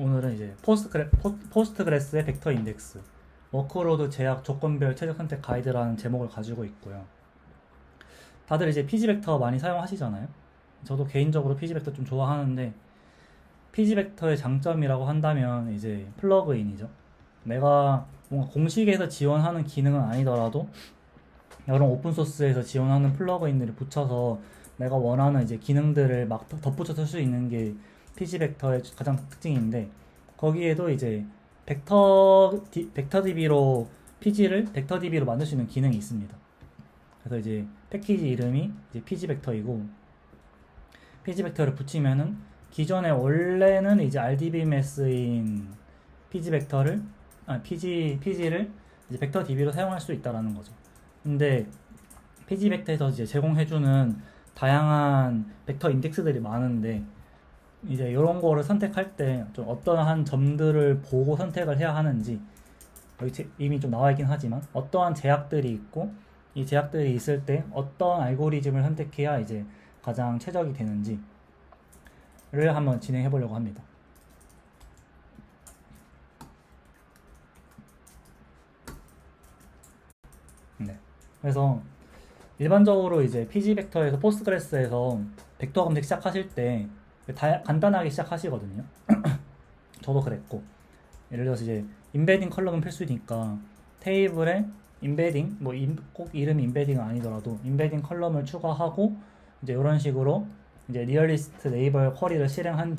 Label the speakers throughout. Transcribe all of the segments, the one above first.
Speaker 1: 오늘은 이제 포스트그레스의 벡터 인덱스, 워크로드 제약 조건별 최적 선택 가이드라는 제목을 가지고 있고요. 다들 이제 피지벡터 많이 사용하시잖아요. 저도 개인적으로 피지벡터 좀 좋아하는데, 피지벡터의 장점이라고 한다면 이제 플러그인이죠. 내가 뭔가 공식에서 지원하는 기능은 아니더라도 여러 오픈소스에서 지원하는 플러그인들을 붙여서 내가 원하는 이제 기능들을 막 덧붙여 쓸 수 있는 게 피지벡터의 가장 특징인데, 거기에도 이제 벡터 DB로 만들 수 있는 기능이 있습니다. 그래서 이제 패키지 이름이 이제 피지벡터이고, 피지벡터를 붙이면은 기존에 원래는 이제 RDBMS인 피지를 이제 벡터 DB로 사용할 수 있다라는 거죠. 근데 피지벡터에서 이제 제공해주는 다양한 벡터 인덱스들이 많은데, 이제 이런 거를 선택할 때 좀 어떠한 점들을 보고 선택을 해야 하는지, 여기 이미 좀 나와 있긴 하지만 어떠한 제약들이 있고, 이 제약들이 있을 때 어떤 알고리즘을 선택해야 이제 가장 최적이 되는지를 한번 진행해 보려고 합니다. 네. 그래서 일반적으로 이제 피지벡터에서 포스트그레스에서 벡터 검색 시작하실 때 간단하게 시작하시거든요. 저도 그랬고, 예를 들어서 이제 인베딩 컬럼은 필수니까 테이블에 인베딩, 꼭 이름이 인베딩은 아니더라도 인베딩 컬럼을 추가하고, 이제 이런 식으로 이제 리얼리스트 네이버 쿼리를 실행한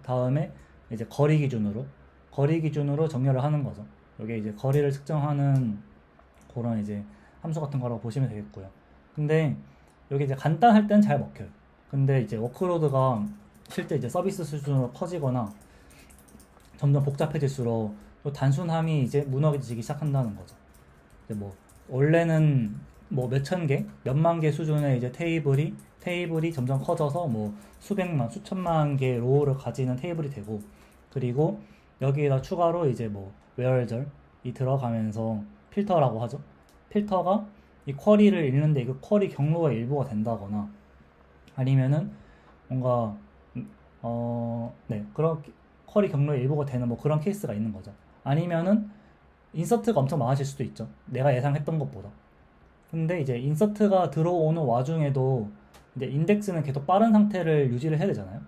Speaker 1: 다음에 이제 거리 기준으로 정렬을 하는 거죠. 이게 이제 거리를 측정하는 그런 이제 함수 같은 거라고 보시면 되겠고요. 근데 여기 이제 간단할 땐 잘 먹혀요. 근데 이제 워크로드가 실제 이제 서비스 수준으로 커지거나 점점 복잡해질수록 단순함이 이제 무너지기 시작한다는 거죠. 이제 뭐 원래는 뭐 몇천 개, 몇만 개 수준의 이제 테이블이 점점 커져서 뭐 수천만 개 로우를 가지는 테이블이 되고, 그리고 여기에다 추가로 이제 뭐 웨어절이 들어가면서 필터라고 하죠. 필터가 이 쿼리를 읽는데 그 쿼리 경로가 일부가 된다거나, 아니면은 뭔가 그런 쿼리 경로의 일부가 되는 뭐 그런 케이스가 있는 거죠. 아니면은 인서트가 엄청 많아질 수도 있죠. 내가 예상했던 것보다. 근데 이제 인서트가 들어오는 와중에도 이제 인덱스는 계속 빠른 상태를 유지를 해야 되잖아요.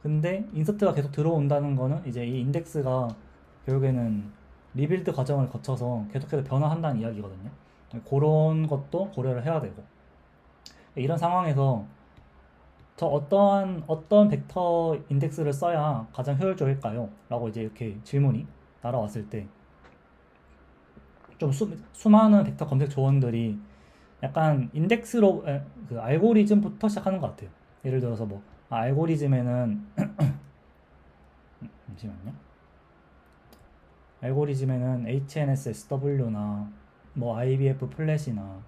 Speaker 1: 근데 인서트가 계속 들어온다는 거는 이제 이 인덱스가 결국에는 리빌드 과정을 거쳐서 계속해서 변화한다는 이야기거든요. 그런 것도 고려를 해야 되고, 이런 상황에서 어떤 벡터 인덱스를 써야 가장 효율적일까요? 라고 이제 이렇게 질문이 날아왔을 때, 좀 수많은 벡터 검색 조언들이 약간 인덱스로 그 알고리즘부터 시작하는 것 같아요. 예를 들어서 뭐 알고리즘에는 잠시만요. 알고리즘에는 HNSSW나 뭐 IBF 플랫이나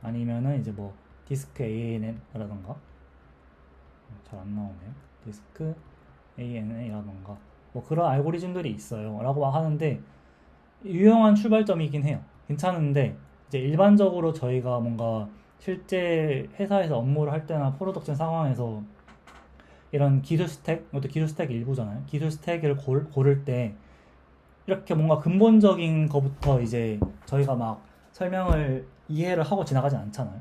Speaker 1: 아니면은 이제 뭐 디스크 ANN라던가, 잘 안 나오네요. 디스크 ANN이라던가 뭐 그런 알고리즘들이 있어요 라고 하는데, 유용한 출발점이긴 해요. 괜찮은데 이제 일반적으로 저희가 뭔가 실제 회사에서 업무를 할 때나 프로덕션 상황에서 이런 기술 스택, 이것도 기술 스택의 일부잖아요. 기술 스택을 고를 때 이렇게 뭔가 근본적인 거부터 이제 저희가 막 설명을 이해를 하고 지나가진 않잖아요.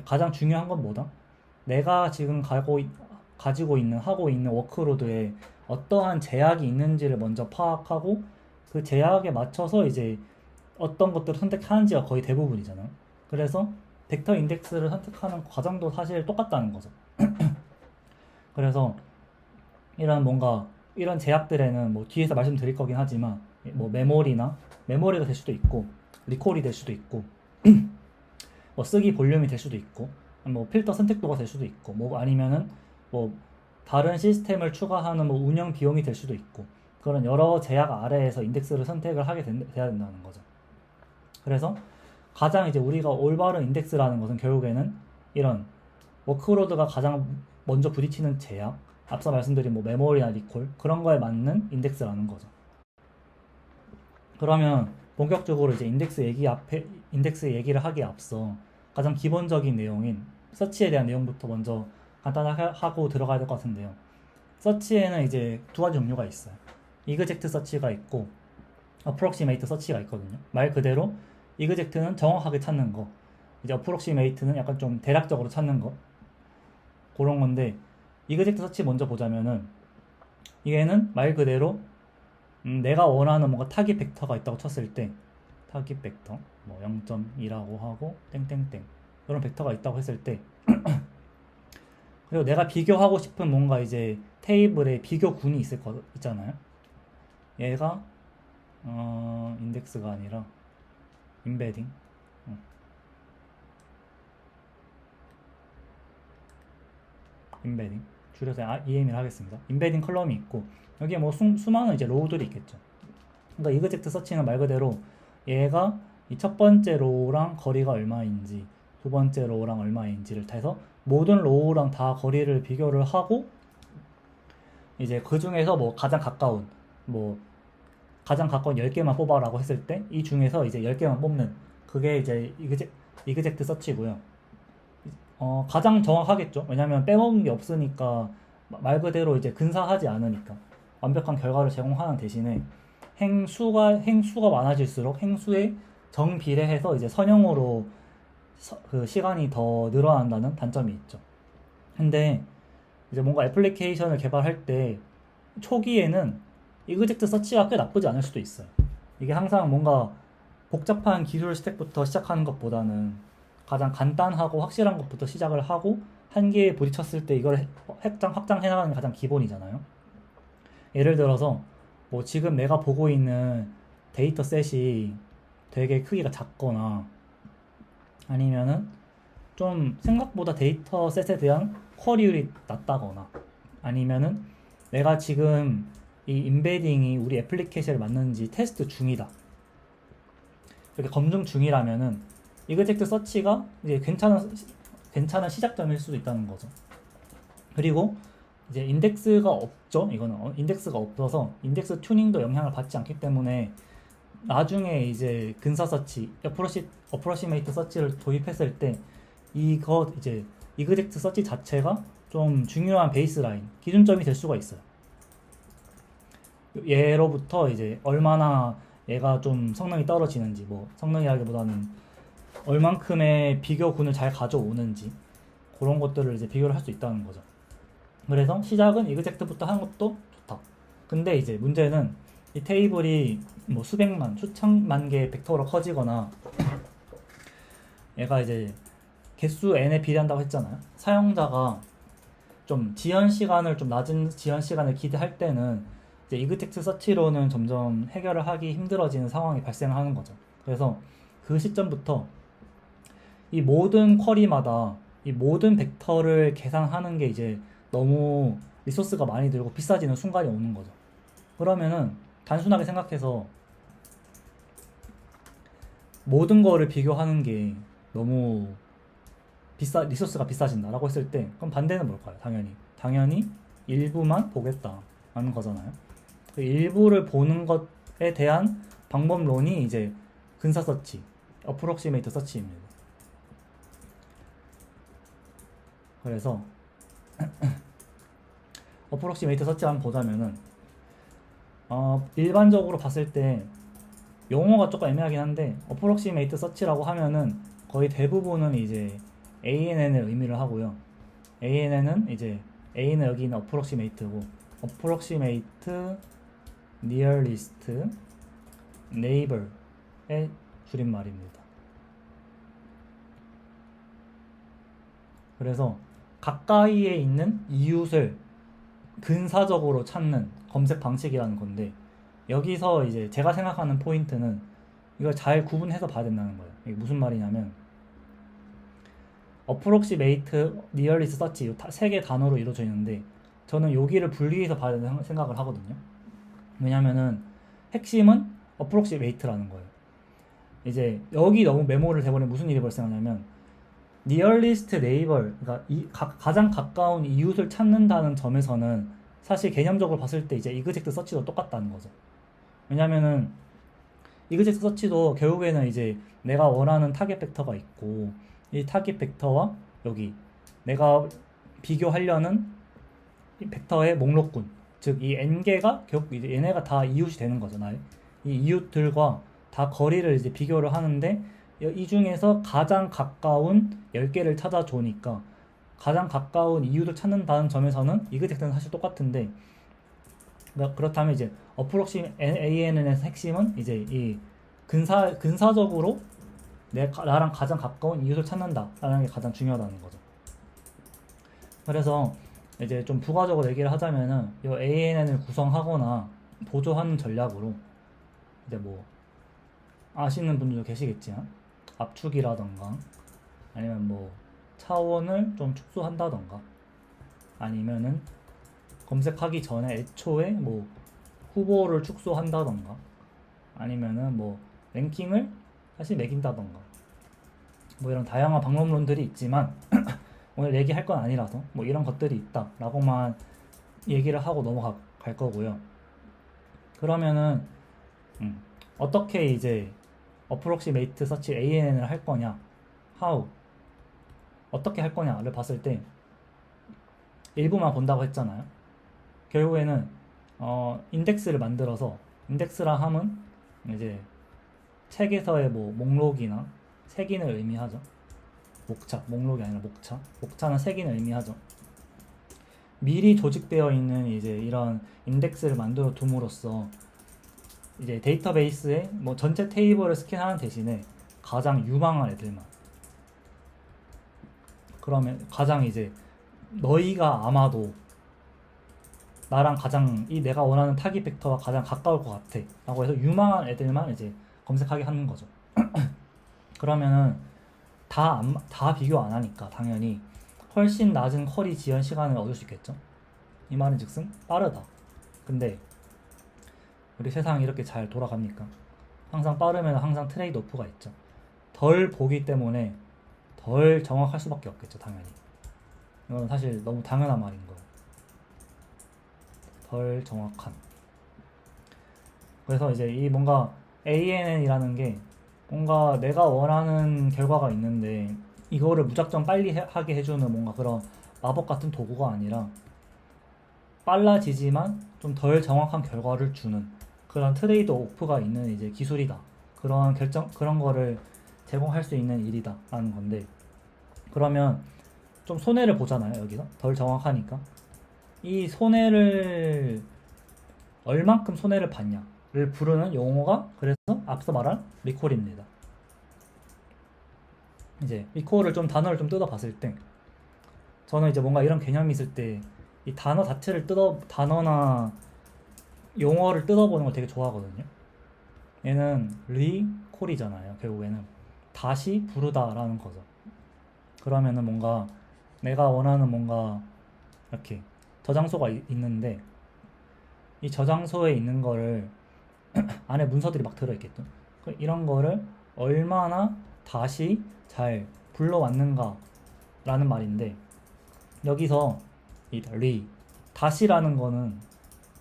Speaker 1: 가장 중요한 건 뭐다? 내가 지금 하고 있는 워크로드에 어떠한 제약이 있는지를 먼저 파악하고, 그 제약에 맞춰서 이제 어떤 것들을 선택하는지가 거의 대부분이잖아요. 그래서 벡터 인덱스를 선택하는 과정도 사실 똑같다는 거죠. 그래서 이런 제약들에는 뭐 뒤에서 말씀드릴 거긴 하지만, 뭐 메모리가 될 수도 있고, 리콜이 될 수도 있고, 뭐 쓰기 볼륨이 될 수도 있고, 뭐 필터 선택도가 될 수도 있고, 뭐 아니면은 뭐 다른 시스템을 추가하는 뭐 운영 비용이 될 수도 있고, 그런 여러 제약 아래에서 인덱스를 선택을 돼야 된다는 거죠. 그래서 가장 이제 우리가 올바른 인덱스라는 것은 결국에는 이런 워크로드가 가장 먼저 부딪히는 제약, 앞서 말씀드린 뭐 메모리나 리콜, 그런 거에 맞는 인덱스라는 거죠. 그러면 본격적으로 이제 인덱스 얘기를 하기에 앞서 가장 기본적인 내용인 서치에 대한 내용부터 먼저 간단하게 하고 들어가야 될 것 같은데요. 서치에는 이제 두 가지 종류가 있어요. 이그젝트 서치가 있고 어프록시메이트 서치가 있거든요. 말 그대로 이그젝트는 정확하게 찾는 거, 이제 어프록시메이트는 약간 좀 대략적으로 찾는 거, 그런 건데, 이그젝트 서치 먼저 보자면은 얘는 말 그대로 내가 원하는 뭔가 타깃 벡터가 있다고 쳤을 때 타깃 벡터 뭐 0.2라고 하고 땡땡땡 그런 벡터가 있다고 했을 때 그리고 내가 비교하고 싶은 뭔가 이제 테이블에 비교군이 있잖아요. 얘가 인덱스가 아니라 임베딩 임베딩 줄여서 EM을 하겠습니다. 임베딩 컬럼이 있고 여기에 뭐 수많은 이제 로우들이 있겠죠. 그러니까 이그젝트 서치는 말 그대로 얘가 이 첫 번째 로우랑 거리가 얼마인지 두 번째 로우랑 얼마인지를 해서 모든 로우랑 다 거리를 비교를 하고 이제 그 중에서 뭐 가장 가까운 10개만 뽑아라고 했을 때 이 중에서 이제 10개만 뽑는 그게 이제 이그젝트 서치고요. 가장 정확하겠죠. 왜냐면 빼먹은 게 없으니까 말 그대로 이제 근사하지 않으니까 완벽한 결과를 제공하는 대신에 행수가 많아질수록 행수에 정비례해서 이제 선형으로 그 시간이 더 늘어난다는 단점이 있죠. 근데 이제 뭔가 애플리케이션을 개발할 때 초기에는 이그젝트 서치가 꽤 나쁘지 않을 수도 있어요. 이게 항상 뭔가 복잡한 기술 스택부터 시작하는 것보다는 가장 간단하고 확실한 것부터 시작을 하고 한계에 부딪혔을 때 이걸 확장해 나가는 게 가장 기본이잖아요. 예를 들어서 뭐 지금 내가 보고 있는 데이터셋이 되게 크기가 작거나 아니면은 좀 생각보다 데이터셋에 대한 쿼리율이 낮다거나 아니면은 내가 지금 이 임베딩이 우리 애플리케이션에 맞는지 테스트 중이다, 이렇게 검증 중이라면은 이그젝트 서치가 이제 괜찮은 시작점일 수도 있다는 거죠. 그리고 이제 인덱스가 없죠. 이거는 인덱스가 없어서 인덱스 튜닝도 영향을 받지 않기 때문에 나중에 이제 근사 서치, 어프로시메이트 서치를 도입했을 때 이거 이제 이그젝트 서치 자체가 좀 중요한 베이스라인, 기준점이 될 수가 있어요. 얘로부터 이제 얼마나 얘가 좀 성능이 떨어지는지, 뭐 성능이라기보다는 얼만큼의 비교군을 잘 가져오는지 그런 것들을 이제 비교를 할 수 있다는 거죠. 그래서 시작은 이그젝트부터 하는 것도 좋다. 근데 이제 문제는 이 테이블이 뭐 수백만, 수천만 개의 벡터로 커지거나 얘가 이제 개수 n에 비례한다고 했잖아요. 사용자가 좀 낮은 지연 시간을 기대할 때는 이제 이그젝트 서치로는 점점 해결을 하기 힘들어지는 상황이 발생하는 거죠. 그래서 그 시점부터 이 모든 쿼리마다 이 모든 벡터를 계산하는 게 이제 너무 리소스가 많이 들고 비싸지는 순간이 오는 거죠. 그러면은 단순하게 생각해서 모든 거를 비교하는 게 너무 리소스가 비싸진다라고 했을 때 그럼 반대는 뭘까요? 당연히 일부만 보겠다라는 거잖아요. 그 일부를 보는 것에 대한 방법론이 이제 근사 서치, 어프록시메이트 서치입니다. 그래서 어프록시메이트 서치 한번 보자면은 일반적으로 봤을 때 용어가 조금 애매하긴 한데 어프록시메이트 서치라고 하면은 거의 대부분은 이제 ANN을 의미를 하고요. ANN은 이제 A는 여기 있는 어프록시메이트고 어프록시메이트 니어리스트 네이버의 줄임말입니다. 그래서 가까이에 있는 이웃을 근사적으로 찾는 검색 방식이라는 건데 여기서 이제 제가 생각하는 포인트는 이걸 잘 구분해서 봐야 된다는 거예요. 이게 무슨 말이냐면 어프록시메이트, 니어리스트 서치 세 개 단어로 이루어져 있는데 저는 여기를 분리해서 봐야 된다는 생각을 하거든요. 왜냐면은 핵심은 어프록시메이트라는 거예요. 이제 여기 너무 메모를 해버리면 무슨 일이 발생하냐면 니어리스트 네이버, 그러니까 가장 가까운 이웃을 찾는다는 점에서는 사실 개념적으로 봤을 때 이제 이그젝트 서치도 똑같다는 거죠. 왜냐면은 이그젝트 서치도 결국에는 이제 내가 원하는 타겟 벡터가 있고 이 타겟 벡터와 여기 내가 비교하려는 벡터의 목록군, 즉 이 n개가 결국 이제 얘네가 다 이웃이 되는 거잖아요. 이 이웃들과 다 거리를 이제 비교를 하는데 이 중에서 가장 가까운 10개를 찾아주니까 가장 가까운 이웃을 찾는다는 점에서는 이그젝트는 사실 똑같은데, 그렇다면 이제 어프록시 ANN에서 핵심은 이제 이 근사적으로 나랑 가장 가까운 이웃을 찾는다라는 게 가장 중요하다는 거죠. 그래서 이제 좀 부가적으로 얘기를 하자면은 이 ANN을 구성하거나 보조하는 전략으로 이제 뭐 아시는 분들도 계시겠지만 압축이라던가 아니면 뭐 차원을 좀 축소한다던가 아니면은 검색하기 전에 애초에 뭐 후보를 축소한다던가 아니면은 뭐 랭킹을 다시 매긴다던가 뭐 이런 다양한 방법론들이 있지만 오늘 얘기할 건 아니라서 뭐 이런 것들이 있다 라고만 얘기를 하고 넘어갈 거고요. 그러면은 어떻게 이제 어프록시메이트 서치 ANN을 할 거냐, how 어떻게 할 거냐를 봤을 때 일부만 본다고 했잖아요. 결국에는 인덱스를 만들어서, 인덱스라 함은 이제 책에서의 뭐 목록이나 색인을 의미하죠. 목록이 아니라 목차는 색인을 의미하죠. 미리 조직되어 있는 이제 이런 인덱스를 만들어 둠으로써 이제 데이터베이스에 뭐 전체 테이블을 스캔하는 대신에 가장 유망한 애들만, 그러면 가장 이제 너희가 아마도 나랑 가장 내가 원하는 타깃 벡터와 가장 가까울 것 같아 라고 해서 유망한 애들만 이제 검색하게 하는 거죠. 그러면은 다 비교 안 하니까 당연히 훨씬 낮은 쿼리 지연 시간을 얻을 수 있겠죠. 이 말은 즉슨 빠르다. 근데 우리 세상이 이렇게 잘 돌아갑니까? 항상 빠르면 항상 트레이드 오프가 있죠. 덜 보기 때문에 덜 정확할 수밖에 없겠죠, 당연히. 이건 사실 너무 당연한 말인 거예요. 덜 정확한. 그래서 이제 이 뭔가 ANN이라는 게 뭔가 내가 원하는 결과가 있는데 이거를 무작정 빨리 하게 해주는 뭔가 그런 마법 같은 도구가 아니라 빨라지지만 좀 덜 정확한 결과를 주는 그런 트레이드 오프가 있는 이제 기술이다. 그런 거를 제공할 수 있는 일이다 라는 건데, 그러면 좀 손해를 보잖아요. 여기서 덜 정확하니까 이 손해를 얼만큼 손해를 봤냐를 부르는 용어가 그래서 앞서 말한 리콜입니다. 이제 리콜을 좀 단어를 좀 뜯어봤을 때 저는 이제 뭔가 이런 개념이 있을 때 이 단어 자체를 단어나 용어를 뜯어보는 걸 되게 좋아하거든요. 얘는 리콜이잖아요. 결국에는 다시 부르다라는 거죠. 그러면은 뭔가 내가 원하는 뭔가 이렇게 저장소가 있는데 이 저장소에 있는 거를 안에 문서들이 막 들어있겠죠. 이런 거를 얼마나 다시 잘 불러왔는가 라는 말인데, 여기서 이 다시라는 거는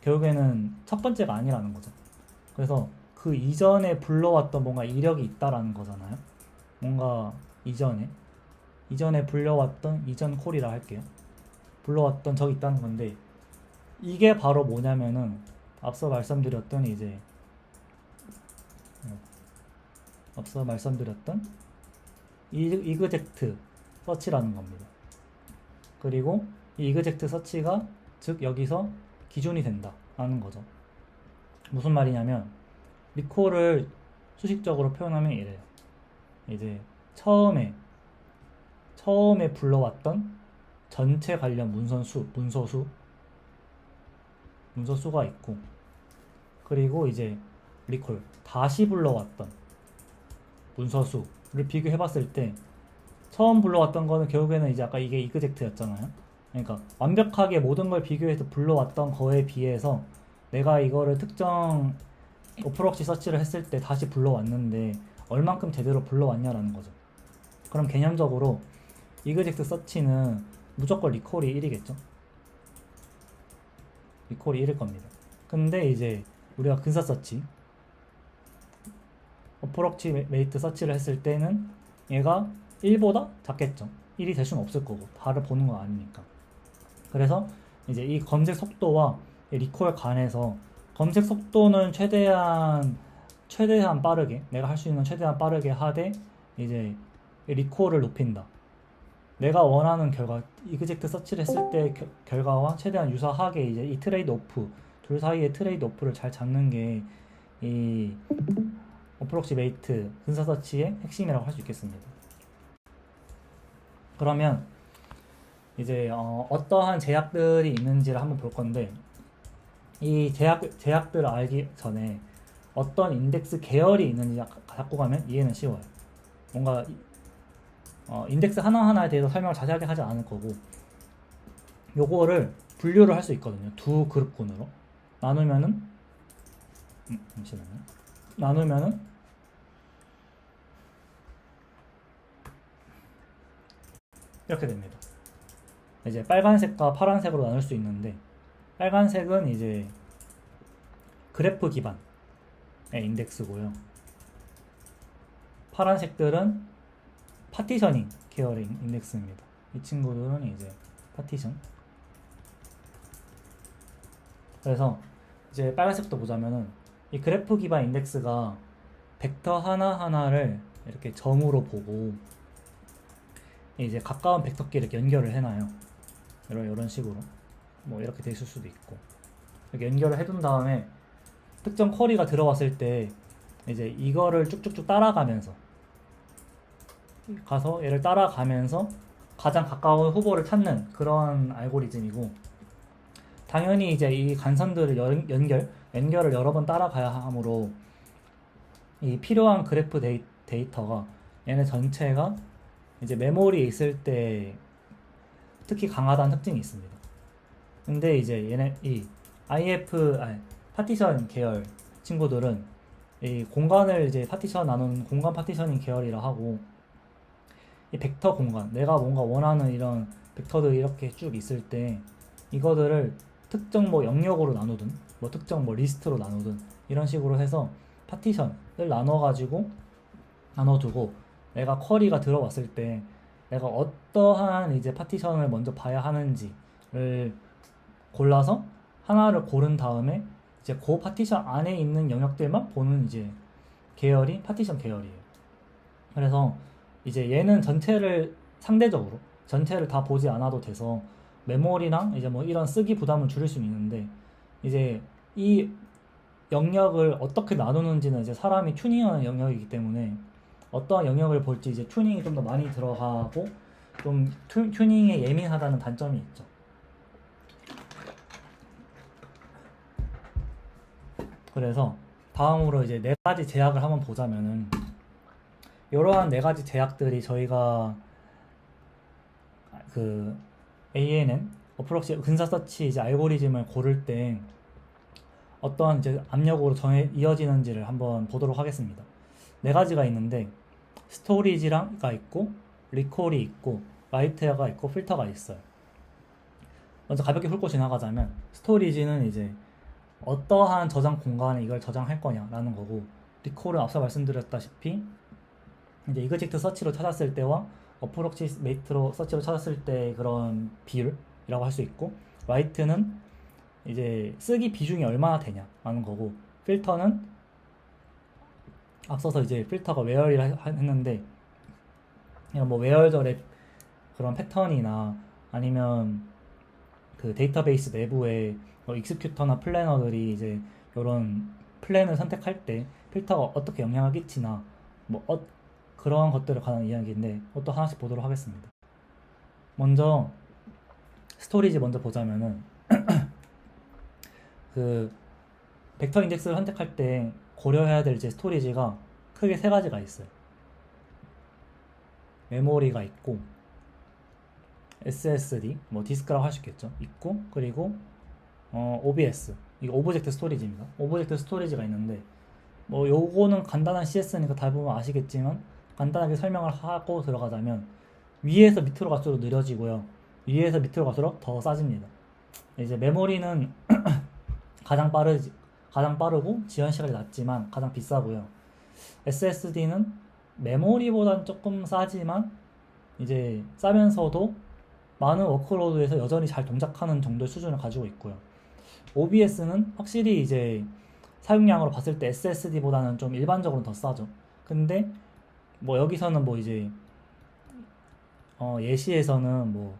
Speaker 1: 결국에는 첫 번째가 아니라는 거죠. 그래서 그 이전에 불러왔던 뭔가 이력이 있다라는 거잖아요. 뭔가 이전에 불려왔던 이전 콜이라 할게요. 불러왔던 적이 있다는 건데, 이게 바로 뭐냐면은 앞서 말씀드렸던 이그젝트 서치라는 겁니다. 그리고 이 이그젝트 서치가 즉 여기서 기준이 된다라는 거죠. 무슨 말이냐면 리콜을 수식적으로 표현하면 이래요. 이제 처음에 불러왔던 전체 관련 문서수가 있고, 그리고 이제 리콜 다시 불러왔던 문서수를 비교해봤을 때 처음 불러왔던 거는 결국에는 이제 아까 이게 이그젝트였잖아요. 그러니까 완벽하게 모든 걸 비교해서 불러왔던 거에 비해서 내가 이거를 특정 오프록시 서치를 했을 때 다시 불러왔는데 얼만큼 제대로 불러왔냐라는 거죠. 그럼 개념적으로 이그젝트 서치는 무조건 리콜이 1이겠죠. 리콜이 1일 겁니다. 근데 이제 우리가 근사 서치, 어프록시메이트 서치를 했을 때는 얘가 1보다 작겠죠. 1이 될 수는 없을 거고 다를 보는 건 아니니까. 그래서 이제 이 검색 속도와 이 리콜 간에서 검색 속도는 최대한 빠르게, 내가 할 수 있는 최대한 빠르게 하되 이제 리콜을 높인다. 내가 원하는 결과, 이그젝트 서치를 했을 때 결과와 최대한 유사하게 이제 이 트레이드 오프, 둘 사이의 트레이드 오프를 잘 잡는 게 이 어프록시메이트 근사 서치의 핵심이라고 할 수 있겠습니다. 그러면 이제 어떠한 제약들이 있는지를 한번 볼 건데, 이 제약들을 알기 전에 어떤 인덱스 계열이 있는지 갖고 가면 이해는 쉬워요. 뭔가 인덱스 하나하나에 대해서 설명을 자세하게 하지 않을 거고, 요거를 분류를 할 수 있거든요. 두 그룹군으로 나누면은 잠시만요. 나누면은 이렇게 됩니다. 이제 빨간색과 파란색으로 나눌 수 있는데, 빨간색은 이제 그래프 기반의 인덱스고요. 파란색들은 파티셔닝 계열의 인덱스입니다. 이 친구들은 이제 파티션. 그래서 이제 빨간색부터 보자면은 이 그래프 기반 인덱스가 벡터 하나하나를 이렇게 점으로 보고 이제 가까운 벡터끼리 연결을 해놔요. 이런 식으로 뭐 이렇게 돼 있을 수도 있고, 이렇게 연결을 해둔 다음에 특정 쿼리가 들어왔을 때 이제 이거를 쭉쭉쭉 따라가면서 가서 얘를 따라가면서 가장 가까운 후보를 찾는 그런 알고리즘이고, 당연히 이제 이 간선들을 연결을 여러 번 따라가야 하므로 이 필요한 그래프 데이터가 얘네 전체가 이제 메모리에 있을 때 특히 강하다는 특징이 있습니다. 근데 이제 얘네 이 파티션 계열 친구들은 이 공간을 이제 파티션 나눈 공간 파티셔닝 계열이라 하고, 이 벡터 공간, 내가 뭔가 원하는 이런 벡터들이 이렇게 쭉 있을 때 이거들을 특정 뭐 영역으로 나누든 뭐 특정 뭐 리스트로 나누든 이런 식으로 해서 파티션을 나눠두고 내가 쿼리가 들어왔을 때 내가 어떠한 이제 파티션을 먼저 봐야 하는지를 골라서 하나를 고른 다음에 이제 그 파티션 안에 있는 영역들만 보는 이제 계열이 파티션 계열이에요. 그래서 이제 얘는 상대적으로 전체를 다 보지 않아도 돼서 메모리랑 이제 뭐 이런 쓰기 부담을 줄일 수는 있는데, 이제 이 영역을 어떻게 나누는지는 이제 사람이 튜닝하는 영역이기 때문에 어떠한 영역을 볼지 이제 튜닝이 좀 더 많이 들어가고 좀 튜닝에 예민하다는 단점이 있죠. 그래서 다음으로 이제 네 가지 제약을 한번 보자면은, 이러한 네 가지 제약들이 저희가 그 ANN 어프록시 근사 서치 이제 알고리즘을 고를 때 어떠한 이제 압력으로 이어지는지를 한번 보도록 하겠습니다. 네 가지가 있는데, 스토리지가 있고, 리콜이 있고, 라이트가 있고, 필터가 있어요. 먼저 가볍게 훑고 지나가자면, 스토리지는 이제 어떠한 저장 공간에 이걸 저장할 거냐라는 거고, 리콜은 앞서 말씀드렸다시피 이제 이그젝트 서치로 찾았을 때와 어프록시메이트로 서치로 찾았을 때 그런 비율이라고 할 수 있고, 라이트는 이제 쓰기 비중이 얼마나 되냐라는 거고, 필터는 앞서서 이제 필터가 웨어리라 했는데, 이런 뭐 웨어절의 그런 패턴이나 아니면 그 데이터베이스 내부에 익스큐터나 플래너들이 이제 이런 플랜을 선택할 때 필터가 어떻게 영향을 끼치나 뭐 그런 것들을 관한 이야기인데, 그것도 하나씩 보도록 하겠습니다. 먼저 스토리지 먼저 보자면은 그 벡터 인덱스를 선택할 때 고려해야 될 이제 스토리지가 크게 세 가지가 있어요. 메모리가 있고, SSD, 뭐 디스크라고 할 수 있겠죠. 있고, 그리고 OBS, 이거 오브젝트 스토리지입니다. 오브젝트 스토리지가 있는데, 뭐 요거는 간단한 CS니까 다 보면 아시겠지만 간단하게 설명을 하고 들어가자면, 위에서 밑으로 갈수록 느려지고요, 위에서 밑으로 갈수록 더 싸집니다. 이제 메모리는 가장 빠르고 지연 시간이 낮지만 가장 비싸고요. SSD는 메모리보단 조금 싸지만 이제 싸면서도 많은 워크로드에서 여전히 잘 동작하는 정도의 수준을 가지고 있고요. OBS는 확실히 이제 사용량으로 봤을 때 SSD보다는 좀 일반적으로 더 싸죠. 근데 뭐 여기서는 뭐 이제 예시에서는 뭐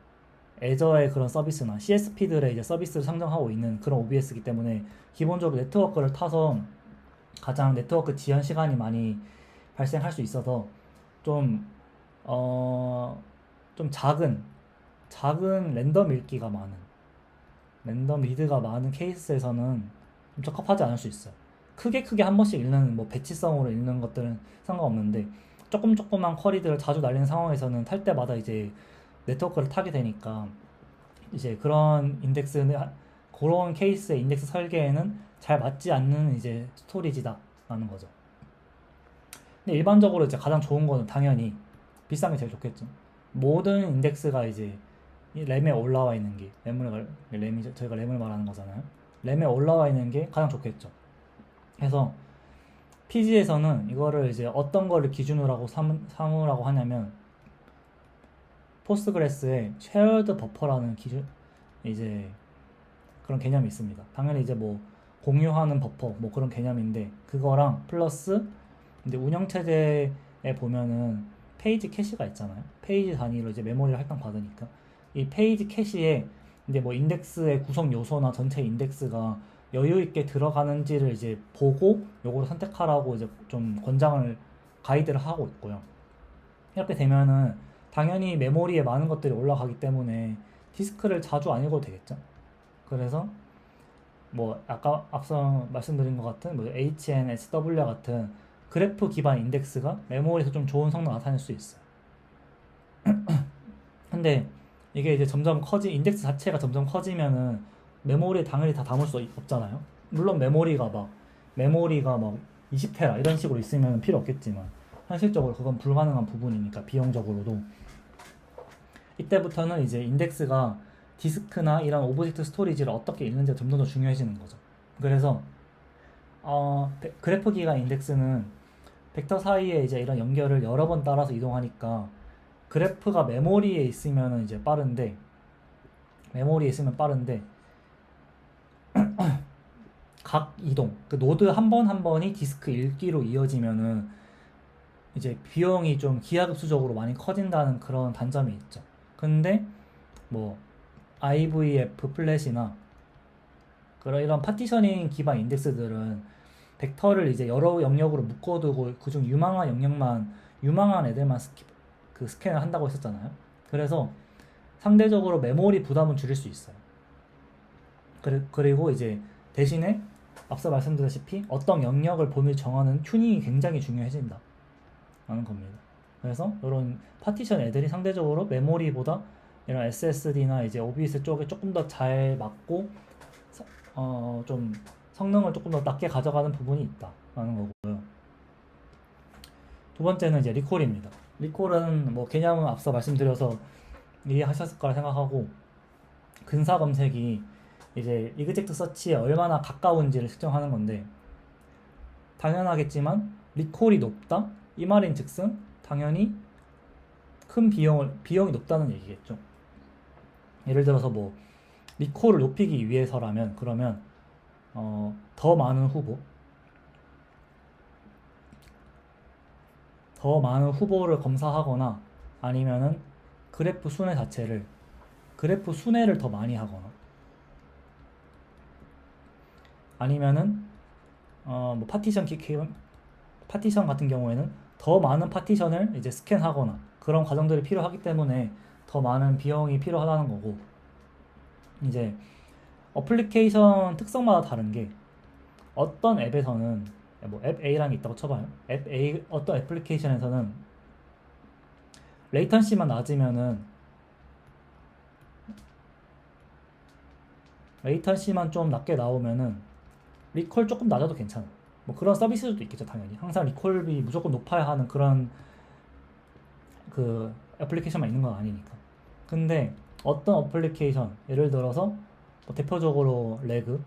Speaker 1: 애저의 그런 서비스나 CSP들의 이제 서비스를 상정하고 있는 그런 OBS이기 때문에 기본적으로 네트워크를 타서 가장 네트워크 지연 시간이 많이 발생할 수 있어서 좀, 좀 작은 랜덤 읽기가 많은, 랜덤 리드가 많은 케이스에서는 좀 적합하지 않을 수 있어요. 크게 한 번씩 읽는, 뭐 배치성으로 읽는 것들은 상관없는데, 조그만 쿼리들을 자주 날리는 상황에서는 탈 때마다 이제 네트워크를 타게 되니까, 이제 그런 케이스의 인덱스 설계에는 잘 맞지 않는 이제 스토리지다라는 거죠. 근데 일반적으로 이제 가장 좋은 거는 당연히 비싼 게 제일 좋겠죠. 모든 인덱스가 이제 이 램에 올라와 있는 게 램이 저희가 램을 말하는 거잖아요. 램에 올라와 있는 게 가장 좋겠죠. 그래서 PG에서는 이거를 이제 어떤 거를 기준으로 하고 삼으라고 하냐면 포스트그레스의 쉐어드 버퍼라는 기준 이제 그런 개념이 있습니다. 당연히 이제 뭐 공유하는 버퍼 뭐 그런 개념인데 그거랑 플러스 근데 운영체제에 보면은 페이지 캐시가 있잖아요. 페이지 단위로 이제 메모리를 할당 받으니까 이 페이지 캐시에 이제 뭐 인덱스의 구성 요소나 전체 인덱스가 여유 있게 들어가는지를 이제 보고 요거를 선택하라고 이제 좀 가이드를 하고 있고요. 이렇게 되면은 당연히 메모리에 많은 것들이 올라가기 때문에 디스크를 자주 안 읽어도 되겠죠. 그래서 뭐 아까 앞서 말씀드린 것 같은 뭐 HNSW 같은 그래프 기반 인덱스가 메모리에서 좀 좋은 성능 나타낼 수 있어요. 근데 이게 이제 인덱스 자체가 점점 커지면은 메모리에 당연히 다 담을 수 없잖아요. 물론 메모리가 막 20테라 이런 식으로 있으면 필요 없겠지만 현실적으로 그건 불가능한 부분이니까 비용적으로도 이때부터는 이제 인덱스가 디스크나 이런 오브젝트 스토리지를 어떻게 읽는지가 점점 더 중요해지는 거죠. 그래서 그래프 기반 인덱스는 벡터 사이에 이제 이런 연결을 여러 번 따라서 이동하니까 그래프가 메모리에 있으면 빠른데 각 이동 그 노드 한 번 한 번이 디스크 읽기로 이어지면은 이제 비용이 좀 기하급수적으로 많이 커진다는 그런 단점이 있죠. 근데 뭐 IVF 플랫이나 그런 이런 파티셔닝 기반 인덱스들은 벡터를 이제 여러 영역으로 묶어두고 그중 유망한 애들만 스캔을 한다고 했었잖아요. 그래서 상대적으로 메모리 부담은 줄일 수 있어요. 그리고 이제 대신에 앞서 말씀드렸다시피 어떤 영역을 본을 정하는 튜닝이 굉장히 중요해진다 라는 겁니다. 그래서 이런 파티션 애들이 상대적으로 메모리보다 이런 SSD나 이제 OBS 쪽에 조금 더 잘 맞고 좀 성능을 조금 더 낮게 가져가는 부분이 있다라는 거고요. 두 번째는 이제 리콜입니다. 리콜은 뭐 개념은 앞서 말씀드려서 이해하셨을 거라 생각하고 근사 검색이 이제 이그젝트 서치에 얼마나 가까운지를 측정하는 건데 당연하겠지만 리콜이 높다 이 말인 즉슨 당연히 큰 비용이 높다는 얘기겠죠. 예를 들어서 뭐 리콜을 높이기 위해서라면 그러면 더 많은 후보를 검사하거나 아니면은 그래프 순회를 더 많이 하거나 아니면은 뭐 파티션 같은 경우에는 더 많은 파티션을 이제 스캔하거나 그런 과정들이 필요하기 때문에 더 많은 비용이 필요하다는 거고 이제 어플리케이션 특성마다 다른 게 어떤 앱에서는 뭐 앱 A라는 게 있다고 쳐봐요. 앱 A 어떤 애플리케이션에서는 레이턴시만 좀 낮게 나오면은 리콜 조금 낮아도 괜찮아. 뭐 그런 서비스도 있겠죠 당연히. 항상 리콜이 무조건 높아야 하는 그런 그 애플리케이션만 있는 건 아니니까. 근데 어떤 어플리케이션 예를 들어서 뭐 대표적으로 레그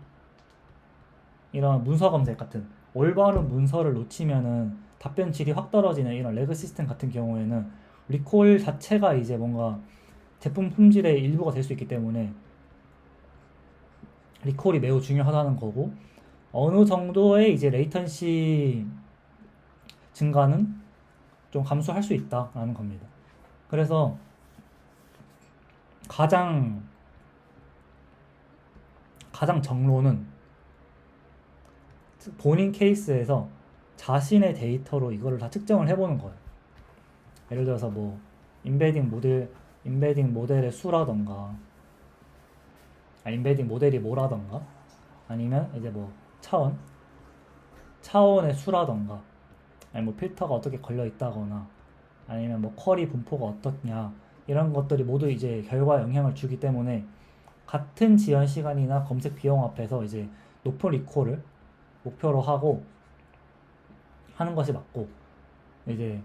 Speaker 1: 이런 문서 검색 같은 올바른 문서를 놓치면은 답변 질이 확 떨어지는 이런 레그 시스템 같은 경우에는 리콜 자체가 이제 뭔가 제품 품질의 일부가 될 수 있기 때문에 리콜이 매우 중요하다는 거고, 어느 정도의 이제 레이턴시 증가는 좀 감소할 수 있다라는 겁니다. 그래서 가장 정로는 본인 케이스에서 자신의 데이터로 이거를 다 측정을 해보는 거예요. 예를 들어서 뭐 인베딩 모델의 수라던가, 인베딩 모델이 뭐라던가, 아니면 이제 뭐 차원의 수라던가, 아니 뭐 필터가 어떻게 걸려 있다거나, 아니면 뭐 쿼리 분포가 어떻냐, 이런 것들이 모두 이제 결과에 영향을 주기 때문에 같은 지연 시간이나 검색 비용 앞에서 이제 높은 리콜을 목표로 하고 하는 것이 맞고, 이제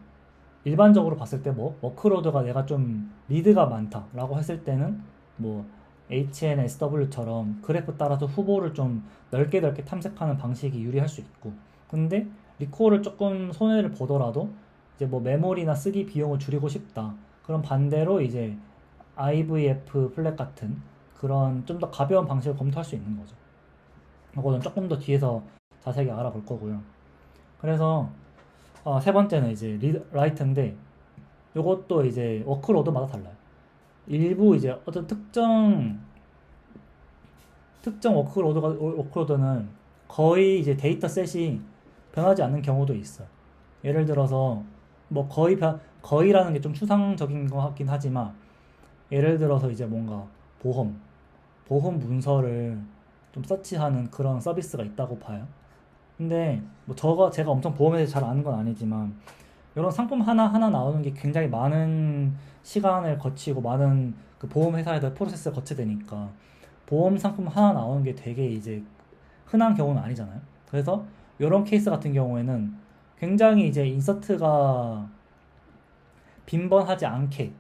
Speaker 1: 일반적으로 봤을 때 뭐 워크로드가 내가 좀 리드가 많다라고 했을 때는 뭐 HNSW처럼 그래프 따라서 후보를 좀 넓게 탐색하는 방식이 유리할 수 있고, 근데 리콜을 조금 손해를 보더라도 이제 뭐 메모리나 쓰기 비용을 줄이고 싶다, 그럼 반대로 이제 IVF 플랫 같은 그런 좀 더 가벼운 방식을 검토할 수 있는 거죠. 이거는 조금 더 뒤에서 자세하게 알아볼 거고요. 그래서 세 번째는 이제 라이트인데, 이것도 이제 워크로드마다 달라요. 일부 이제 어떤 특정 워크로드는 거의 이제 데이터 셋이 변하지 않는 경우도 있어요. 예를 들어서 뭐 거의라는 게 좀 추상적인 것 같긴 하지만, 예를 들어서 이제 뭔가 보험 문서를 좀 서치하는 그런 서비스가 있다고 봐요. 근데 뭐 제가 엄청 보험에 대해서 잘 아는 건 아니지만, 이런 상품 하나 나오는 게 굉장히 많은 시간을 거치고 많은 그 보험 회사에다 프로세스를 거쳐야 되니까 보험 상품 하나 나오는 게 되게 이제 흔한 경우는 아니잖아요. 그래서 이런 케이스 같은 경우에는 굉장히 이제 인서트가 빈번하지 않게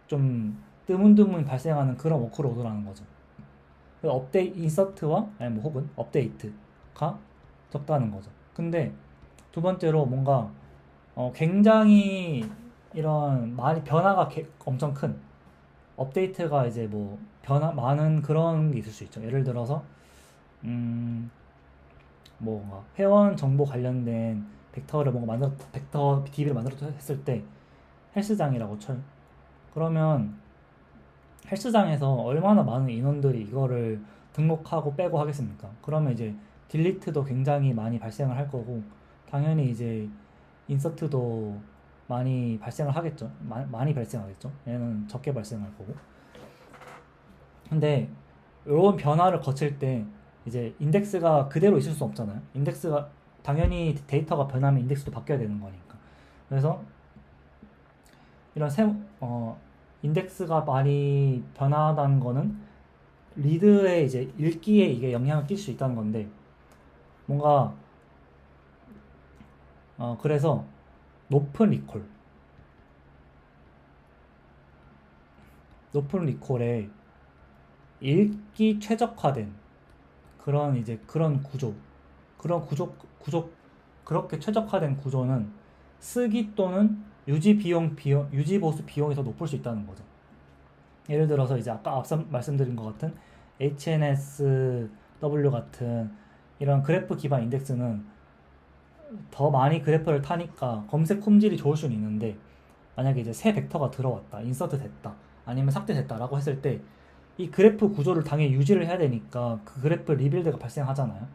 Speaker 1: 좀 드문드문 발생하는 그런 워크로드라는 거죠. 인서트와 아니 뭐 혹은 업데이트가 적다는 거죠. 근데 두 번째로 뭔가 굉장히 이런 변화가 엄청 큰 업데이트가 이제 뭐 많은 그런 게 있을 수 있죠. 예를 들어서 뭔가 회원 정보 관련된 벡터 DB를 만들었다 했을 때 헬스장이라고 쳐요. 그러면 헬스장에서 얼마나 많은 인원들이 이거를 등록하고 빼고 하겠습니까? 그러면 이제 딜리트도 굉장히 많이 발생을 할 거고, 당연히 이제 인서트도 많이 발생을 하겠죠. 많이 발생하겠죠. 얘는 적게 발생할 거고. 근데 이런 변화를 거칠 때 이제 인덱스가 그대로 있을 수 없잖아요. 인덱스가 당연히 데이터가 변하면 인덱스도 바뀌어야 되는 거니까. 그래서 이런 인덱스가 많이 변화하다는 거는 리드의 이제 읽기에 이게 영향을 끼칠 수 있다는 건데, 뭔가 그래서 높은 리콜에 읽기 최적화된 그런 구조, 그렇게 최적화된 구조는 쓰기 또는 유지 보수 비용이 더 높을 수 있다는 거죠. 예를 들어서 이제 아까 앞서 말씀드린 것 같은 HNSW 같은 이런 그래프 기반 인덱스는 더 많이 그래프를 타니까 검색 품질이 좋을 수는 있는데, 만약에 이제 새 벡터가 들어왔다, 인서트 됐다, 아니면 삭제됐다라고 했을 때 이 그래프 구조를 당연히 유지를 해야 되니까 그 그래프 리빌드가 발생하잖아요.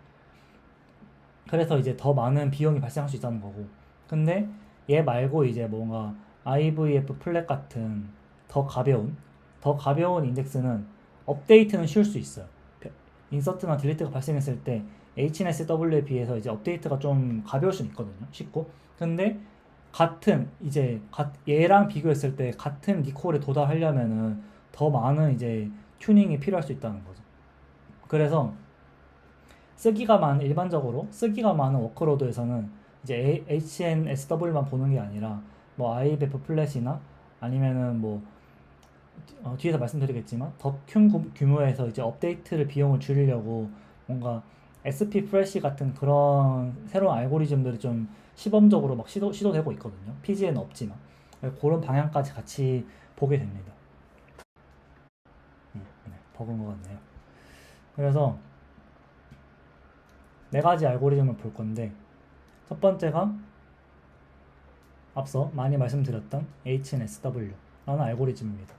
Speaker 1: 그래서 이제 더 많은 비용이 발생할 수 있다는 거고, 근데 얘 말고 이제 뭔가 IVF 플랫 같은 더 가벼운 인덱스는 업데이트는 쉬울 수 있어요. 인서트나 딜리트가 발생했을 때 HNSW에 비해서 이제 업데이트가 좀 가벼울 수는 있거든요. 쉽고. 근데 얘랑 비교했을 때 같은 리콜에 도달하려면은 더 많은 이제 튜닝이 필요할 수 있다는 거죠. 그래서 일반적으로 쓰기가 많은 워크로드에서는 이제 HNSW만 보는 게 아니라 뭐 IVF 플랫이나 아니면은 뭐 뒤에서 말씀드리겠지만 더 큰 규모에서 이제 업데이트를 비용을 줄이려고 뭔가 SP 프레시 같은 그런 새로운 알고리즘들이 좀 시범적으로 막 시도되고 있거든요. PG에는 없지만 그런 방향까지 같이 보게 됩니다. 버그인 것 같네요. 그래서 네 가지 알고리즘을 볼 건데, 첫 번째가 앞서 많이 말씀드렸던 HNSW라는 알고리즘입니다.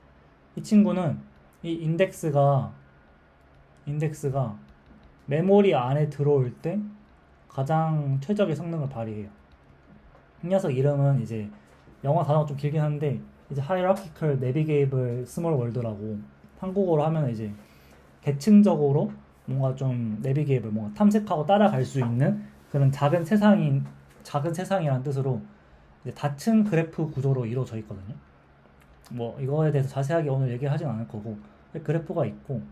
Speaker 1: 이 친구는 이 인덱스가 메모리 안에 들어올 때 가장 최적의 성능을 발휘해요. 이 녀석 이름은 이제 영어 단어가 좀 길긴 한데 이제 Hierarchical Navigable Small World라고, 한국어로 하면 이제 계층적으로 뭔가 좀 내비게이블, 뭔가 탐색하고 따라갈 수 있는 그런 작은 세상이라는 뜻으로 이제 다층 그래프 구조로 이루어져 있거든요. 뭐 이거에 대해서 자세하게 오늘 얘기하진 않을 거고, 그래프가 있고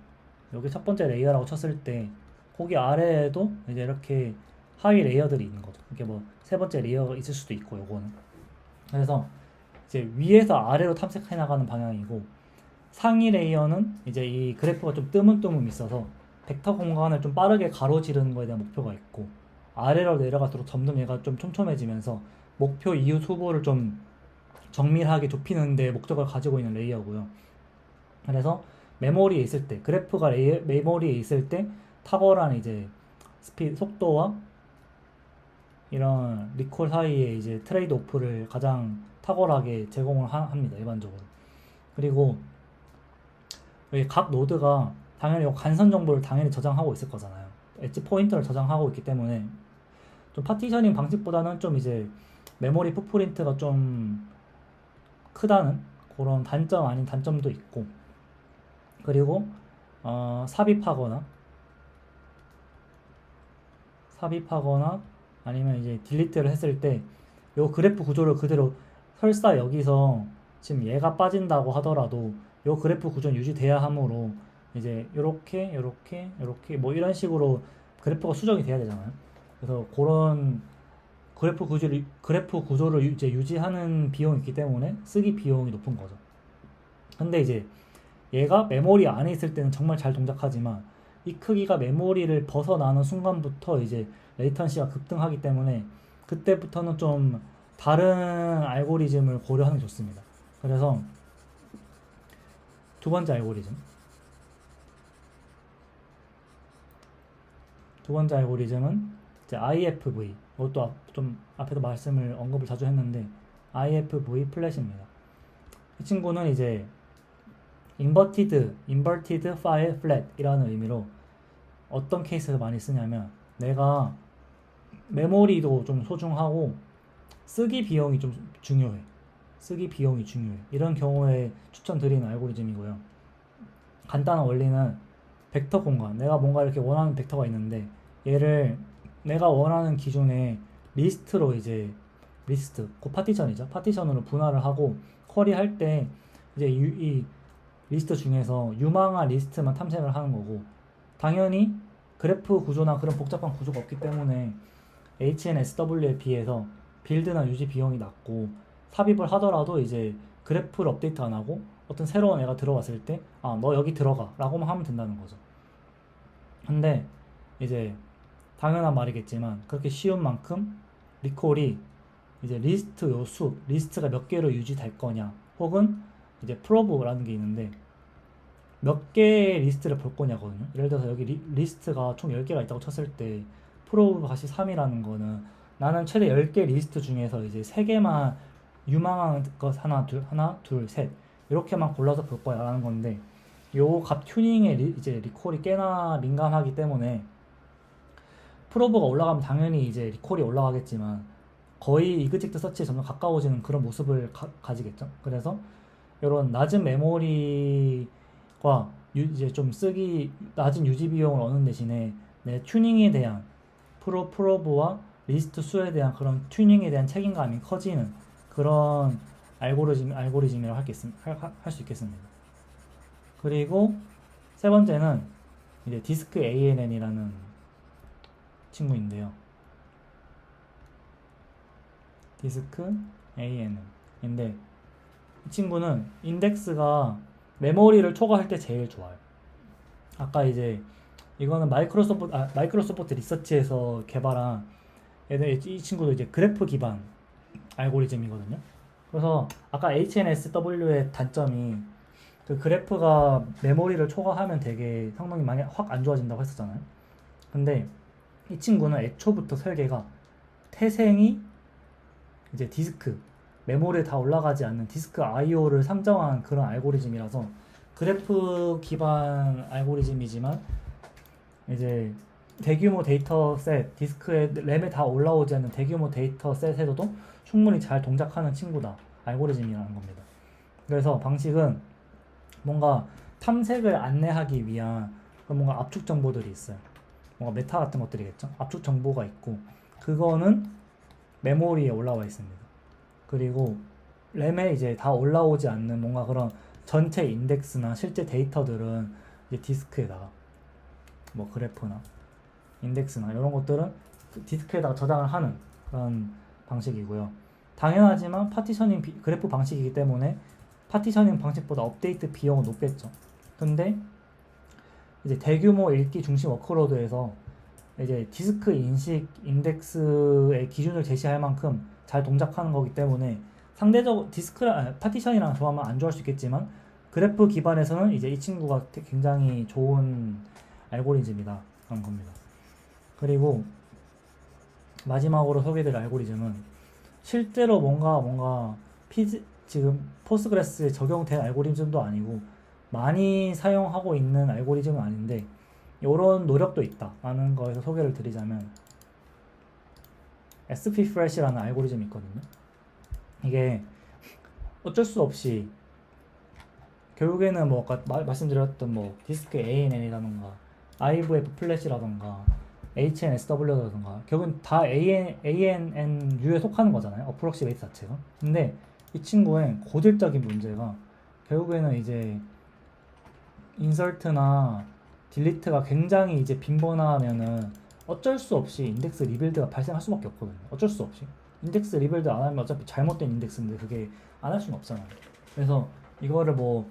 Speaker 1: 여기 첫 번째 레이어라고 쳤을 때 거기 아래에도 이제 이렇게 하위 레이어들이 있는 거죠. 이게 뭐 세 번째 레이어가 있을 수도 있고, 요거는 그래서 이제 위에서 아래로 탐색해 나가는 방향이고, 상위 레이어는 이제 이 그래프가 좀 뜨문뜨문 있어서 벡터 공간을 좀 빠르게 가로지르는 거에 대한 목표가 있고, 아래로 내려갈수록 점점 얘가 좀 촘촘해지면서 목표 이웃 후보를 좀 정밀하게 좁히는 데 목적을 가지고 있는 레이어고요. 그래서 메모리에 있을 때, 그래프가 메모리에 있을 때 탁월한 이제 속도와 이런 리콜 사이에 이제 트레이드 오프를 가장 탁월하게 제공을 합니다, 일반적으로. 그리고 여기 각 노드가 당연히 간선 정보를 당연히 저장하고 있을 거잖아요. 엣지 포인터를 저장하고 있기 때문에 좀 파티셔닝 방식보다는 좀 이제 메모리 풋프린트가 좀 크다는 그런 단점 아닌 단점도 있고, 그리고 삽입하거나 아니면 이제 딜리트를 했을 때 요 그래프 구조를 그대로, 설사 여기서 지금 얘가 빠진다고 하더라도 요 그래프 구조는 유지돼야 하므로 이제 요렇게 뭐 이런 식으로 그래프가 수정이 돼야 되잖아요. 그래서 그런 그래프 구조를 이제 유지하는 비용이 있기 때문에 쓰기 비용이 높은 거죠. 근데 이제 얘가 메모리 안에 있을 때는 정말 잘 동작하지만 이 크기가 메모리를 벗어나는 순간부터 이제 레이턴시가 급등하기 때문에 그때부터는 좀 다른 알고리즘을 고려하는 게 좋습니다. 그래서 두 번째 알고리즘은 이제 IFV, 이것도 좀 앞에도 언급을 자주 했는데 IFV 플랫입니다. 이 친구는 이제 inverted file flat 이라는 의미로 어떤 케이스에서 많이 쓰냐면, 내가 메모리도 좀 소중하고 쓰기 비용이 중요해. 이런 경우에 추천드리는 알고리즘이고요. 간단한 원리는 벡터 공간, 내가 뭔가 이렇게 원하는 벡터가 있는데 얘를 내가 원하는 기준의 리스트로 이제 파티션이죠. 파티션으로 분할을 하고 쿼리할 때 이제 이 리스트 중에서 유망한 리스트만 탐색을 하는 거고, 당연히 그래프 구조나 그런 복잡한 구조가 없기 때문에 HNSW에 비해서 빌드나 유지 비용이 낮고, 삽입을 하더라도 이제 그래프를 업데이트 안 하고 어떤 새로운 애가 들어왔을 때 너 여기 들어가 라고만 하면 된다는 거죠. 근데 이제 당연한 말이겠지만 그렇게 쉬운 만큼 리콜이 이제 리스트가 몇 개로 유지될 거냐, 혹은 이제 프로브라는 게 있는데 몇 개의 리스트를 볼 거냐거든요. 예를 들어서 여기 리스트가 총 10개가 있다고 쳤을 때 프로브 다시 3이라는 거는 나는 최대 10개 리스트 중에서 이제 3개만 유망한 것 하나, 둘, 셋 이렇게만 골라서 볼 거야 라는 건데, 요 값 튜닝에 이제 리콜이 꽤나 민감하기 때문에 프로브가 올라가면 당연히 이제 리콜이 올라가겠지만 거의 이그젝트 서치에 점점 가까워지는 그런 모습을 가지겠죠. 그래서 이런 낮은 메모리과 이제 좀 낮은 유지 비용을 얻는 대신에 내 튜닝에 대한 프로브와 리스트 수에 대한 그런 튜닝에 대한 책임감이 커지는 그런 알고리즘이라고 할 수 있겠습니다. 그리고 세 번째는 이제 디스크 ANN이라는 친구인데요. 디스크 ANN인데 이 친구는 인덱스가 메모리를 초과할 때 제일 좋아요. 아까 이제 이거는 마이크로소프트 리서치에서 개발한 이 친구도 이제 그래프 기반 알고리즘이거든요. 그래서 아까 HNSW의 단점이 그 그래프가 메모리를 초과하면 되게 성능이 많이 확 안 좋아진다고 했었잖아요. 근데 이 친구는 애초부터 설계가 태생이 이제 디스크 메모리에 다 올라가지 않는 디스크 I/O를 상정한 그런 알고리즘이라서 그래프 기반 알고리즘이지만 이제 대규모 데이터셋 디스크에 램에 다 올라오지 않는 대규모 데이터셋에서도 충분히 잘 동작하는 친구다 알고리즘이라는 겁니다. 그래서 방식은 뭔가 탐색을 안내하기 위한 뭔가 압축 정보들이 있어요. 뭔가 메타 같은 것들이겠죠. 압축 정보가 있고 그거는 메모리에 올라와 있습니다. 그리고 램에 이제 다 올라오지 않는 뭔가 그런 전체 인덱스나 실제 데이터들은 이제 디스크에다가 뭐 그래프나 인덱스나 이런 것들은 디스크에다가 저장을 하는 그런 방식이고요. 당연하지만 파티셔닝 그래프 방식이기 때문에 파티셔닝 방식보다 업데이트 비용은 높겠죠. 근데 이제 대규모 읽기 중심 워크로드에서 이제 디스크 인식 인덱스의 기준을 제시할 만큼 잘 동작하는 거기 때문에 상대적으로 파티션이랑 조합만 안 좋아할 수 있겠지만 그래프 기반에서는 이제 이 친구가 굉장히 좋은 알고리즘이다 라는 겁니다. 그리고 마지막으로 소개될 알고리즘은 실제로 뭔가 지금 포스트그레스에 적용된 알고리즘도 아니고 많이 사용하고 있는 알고리즘은 아닌데 이런 노력도 있다 라는 거에서 소개를 드리자면 SPFresh라는 알고리즘이 있거든요. 이게 어쩔 수 없이 결국에는 뭐 아까 말씀드렸던 뭐 디스크 ANN이라던가 IVF 플래시라던가 HNSW라던가 결국은 다 ANNU에 속하는 거잖아요. 어프록시메이트 자체가. 근데 이 친구의 고질적인 문제가 결국에는 이제 인설트나 딜리트가 굉장히 이제 빈번하면은 어쩔 수 없이 인덱스 리빌드가 발생할 수밖에 없거든요. 어쩔 수 없이 인덱스 리빌드 안 하면 어차피 잘못된 인덱스인데 그게 안 할 수는 없잖아요. 그래서 이거를 뭐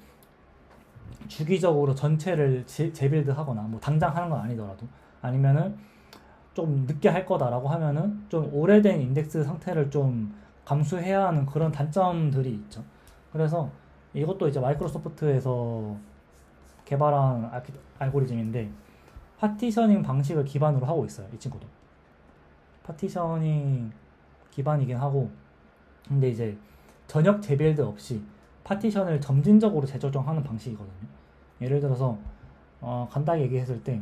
Speaker 1: 주기적으로 전체를 재빌드 하거나 뭐 당장 하는 건 아니더라도 아니면은 좀 늦게 할 거다라고 하면은 좀 오래된 인덱스 상태를 좀 감수해야 하는 그런 단점들이 있죠. 그래서 이것도 이제 마이크로소프트에서 개발한 알고리즘인데 파티셔닝 방식을 기반으로 하고 있어요. 이 친구도 파티셔닝 기반이긴 하고 근데 이제 전역 재빌드 없이 파티션을 점진적으로 재조정하는 방식이거든요. 예를 들어서 간단하게 얘기했을 때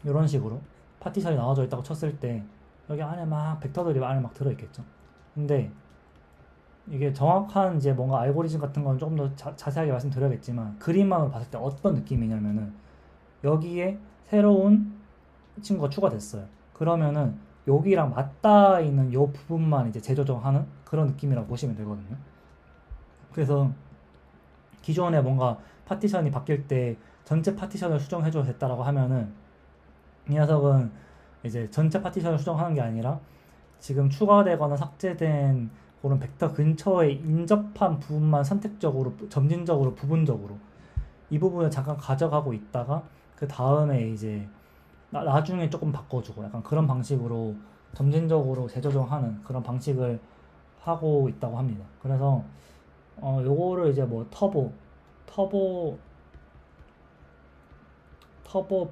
Speaker 1: 이런 식으로 파티션이 나와져 있다고 쳤을 때 여기 안에 막 벡터들이 안에 막 들어있겠죠. 근데 이게 정확한 이제 뭔가 알고리즘 같은 건 조금 더 자세하게 말씀드려야겠지만 그림만으로 봤을 때 어떤 느낌이냐면은 여기에 새로운 친구가 추가됐어요. 그러면은 여기랑 맞닿아 있는 요 부분만 이제 재조정하는 그런 느낌이라고 보시면 되거든요. 그래서 기존에 뭔가 파티션이 바뀔 때 전체 파티션을 수정해줘도 됐다라고 하면은 이 녀석은 이제 전체 파티션을 수정하는 게 아니라 지금 추가되거나 삭제된 그런 벡터 근처에 인접한 부분만 선택적으로 점진적으로 부분적으로 이 부분을 잠깐 가져가고 있다가 그 다음에 이제 나중에 조금 바꿔주고 약간 그런 방식으로 점진적으로 재조정하는 그런 방식을 하고 있다고 합니다. 그래서 요거를 이제 뭐 터보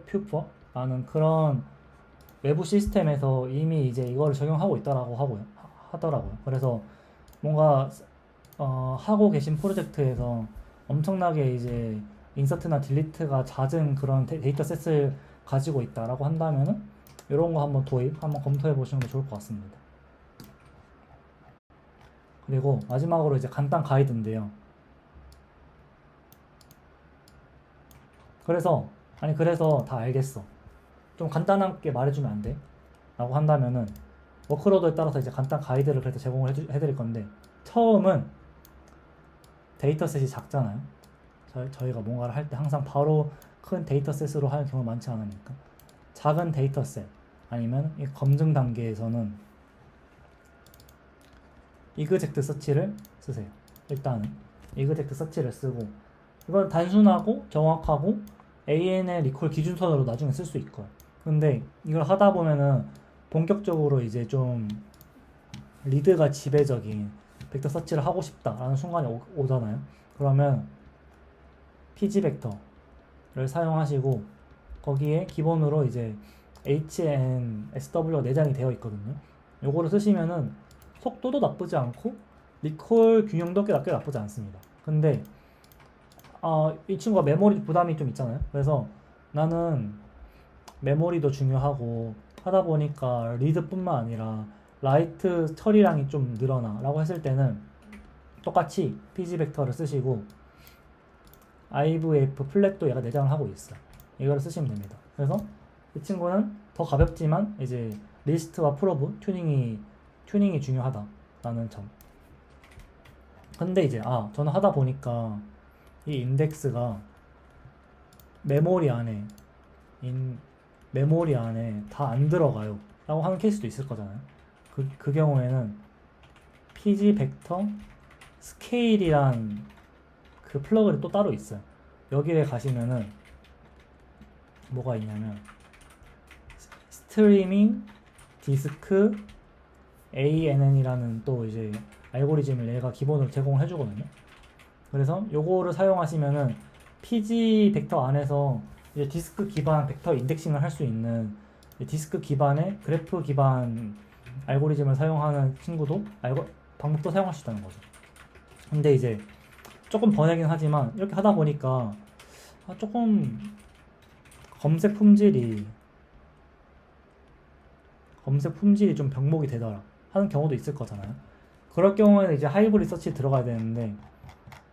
Speaker 1: 퓨퍼라는 그런 외부 시스템에서 이미 이제 이거를 적용하고 있다라고 하더라고요. 그래서 뭔가 하고 계신 프로젝트에서 엄청나게 이제 인서트나 딜리트가 잦은 그런 데이터셋을 가지고 있다라고 한다면은 이런 거 한번 한번 검토해 보시는 게 좋을 것 같습니다. 그리고 마지막으로 이제 간단 가이드인데요. 그래서 다 알겠어. 좀 간단하게 말해주면 안 돼? 라고 한다면은 워크로드에 따라서 이제 간단 가이드를 그래도 제공을 해드릴 건데 처음은 데이터셋이 작잖아요. 저희가 뭔가를 할 때 항상 바로 큰 데이터셋으로 하는 경우가 많지 않으니까 작은 데이터셋 아니면 이 검증 단계에서는 이그젝트 서치를 쓰세요. 일단은 이그젝트 서치를 쓰고 이건 단순하고 정확하고 ANL 리콜 기준선으로 나중에 쓸 수 있고요. 근데 이걸 하다 보면은 본격적으로 이제 좀 리드가 지배적인 벡터 서치를 하고 싶다라는 순간이 오잖아요. 그러면 pg 벡터를 사용하시고 거기에 기본으로 이제 HNSW가 내장이 되어 있거든요. 요거를 쓰시면은 속도도 나쁘지 않고 리콜 균형도 꽤 나쁘지 않습니다. 근데 이 친구가 메모리 부담이 좀 있잖아요. 그래서 나는 메모리도 중요하고 하다 보니까 리드뿐만 아니라 라이트 처리량이 좀 늘어나 라고 했을 때는 똑같이 pg 벡터를 쓰시고 IVF 플랫도 얘가 내장을 하고 있어. 이거를 쓰시면 됩니다. 그래서 이 친구는 더 가볍지만 이제 리스트와 프로브 튜닝이 중요하다라는 점. 근데 이제 저는 하다 보니까 이 인덱스가 메모리 안에 다 안 들어가요 라고 하는 케이스도 있을 거잖아요. 그 경우에는 pg 벡터 스케일이란 그 플러그가 또 따로 있어요. 여기에 가시면은 뭐가 있냐면 스트리밍 디스크 ANN이라는 또 이제 알고리즘을 얘가 기본으로 제공을 해주거든요. 그래서 요거를 사용하시면은 pg 벡터 안에서 이제 디스크 기반 벡터 인덱싱을 할 수 있는 디스크 기반의 그래프 기반 알고리즘을 사용하는 친구도 방법도 사용할 수 있다는 거죠. 근데 이제 조금 번외긴 하지만 이렇게 하다 보니까 조금 검색 품질이 좀 병목이 되더라 하는 경우도 있을 거잖아요. 그럴 경우에는 이제 하이브리드 서치 들어가야 되는데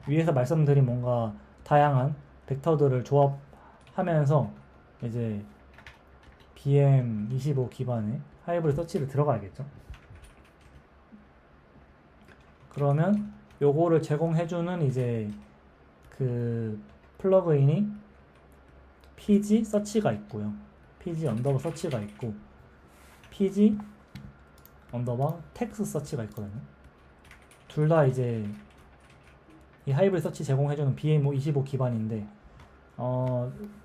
Speaker 1: 위에서 말씀드린 뭔가 다양한 벡터들을 조합하면서 이제 BM25 기반의 하이브리드 서치를 들어가야겠죠. 그러면 요거를 제공해주는 이제 그 플러그인이 pg 서치가 있고요. pg 언더바 서치가 있고 pg 언더바 텍스트 서치가 있거든요. 둘 다 이제 이 하이브리드 서치 제공해주는 BM25 기반인데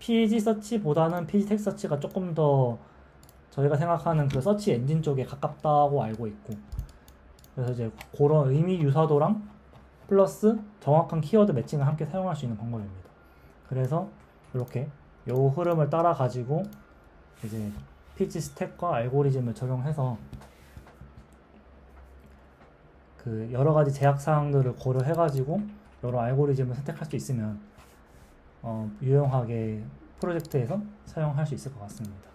Speaker 1: pg 서치보다는 pg 텍스트 서치가 조금 더 저희가 생각하는 그 서치 엔진 쪽에 가깝다고 알고 있고, 그래서 이제 그런 의미 유사도랑 플러스 정확한 키워드 매칭을 함께 사용할 수 있는 방법입니다. 그래서 이렇게 요 흐름을 따라 가지고 이제 pg 스택과 알고리즘을 적용해서 그 여러 가지 제약 사항들을 고려해 가지고 여러 알고리즘을 선택할 수 있으면 유용하게 프로젝트에서 사용할 수 있을 것 같습니다.